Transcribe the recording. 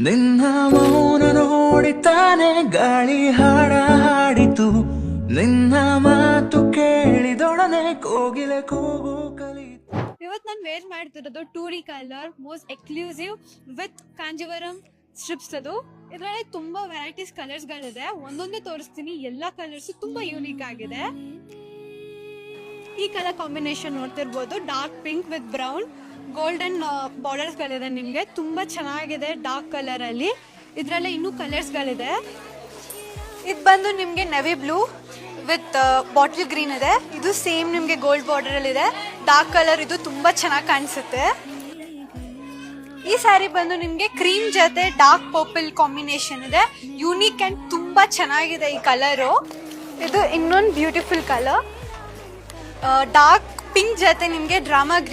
ನಿನ್ನ ಮೌನ ನೋಡಿತಾನೆ ಗಾಳಿ ಹಾಡಿತು, ನಿನ್ನ ಮಾತು ಕೇಳಿದೊಡನೆ ಕೋಗಿಲೆ ಕೂಗು ಕಲಿತು. ಇವತ್ತು ನಾನು ವೇರ್ ಮಾಡ್ತಿರೋದು ಟೂರಿ colour most exclusive with Kanjeevaram stripes. ಅದು ಇದರಲ್ಲಿ ತುಂಬಾ ವೆರೈಟೀಸ್ ಕಲರ್ಸ್ ಗಳಿದೆ, ಒಂದೊಂದೇ ತೋರಿಸ್ತೀನಿ. ಎಲ್ಲಾ ಕಲರ್ಸ್ ತುಂಬಾ ಯೂನಿಕ್ ಆಗಿದೆ. ಈ ಕಲರ್ ಕಾಂಬಿನೇಷನ್ ನೋಡ್ತಿರ್ಬೋದು, dark pink with brown golden borders ಗಳಿದೆ. ನಿಮಗೆ ತುಂಬಾ ಚೆನ್ನಾಗಿದೆ ಡಾರ್ಕ್ ಕಲರ್ ಅಲ್ಲಿ. ಇದರಲ್ಲೇ ಇನ್ನೂ ಕಲರ್ಸ್ ಗಳಿದೆ. ಇದು ಬಂದು ನಿಮಗೆ navy blue with bottle green ಇದೆ. ಇದು ಸೇಮ್ ನಿಮಗೆ ಗೋಲ್ಡ್ ಬಾರ್ಡರ್ ಅಲ್ಲಿ ಇದೆ. ಡಾರ್ಕ್ ಕಲರ್, ಇದು ತುಂಬಾ ಚೆನ್ನಾಗಿ ಕಾಣಿಸುತ್ತೆ. ಈ ಸ್ಯಾರಿ ಬಂದು ನಿಮಗೆ ಕ್ರೀಮ್ ಜೊತೆ ಡಾರ್ಕ್ ಪರ್ಪಲ್ ಕಾಂಬಿನೇಷನ್ ಇದೆ. ಯೂನಿಕ್ ಅಂಡ್ ತುಂಬಾ ಚೆನ್ನಾಗಿದೆ ಈ ಕಲರು. ಇದು ಇನ್ನೊಂದು ಬ್ಯೂಟಿಫುಲ್ ಕಲರ್, ಡಾರ್ಕ್ ಪಿಂಕ್ ಜೊತೆ ನಿಮಗೆ ಡ್ರಾಮಾ ಗ್ರೀನ್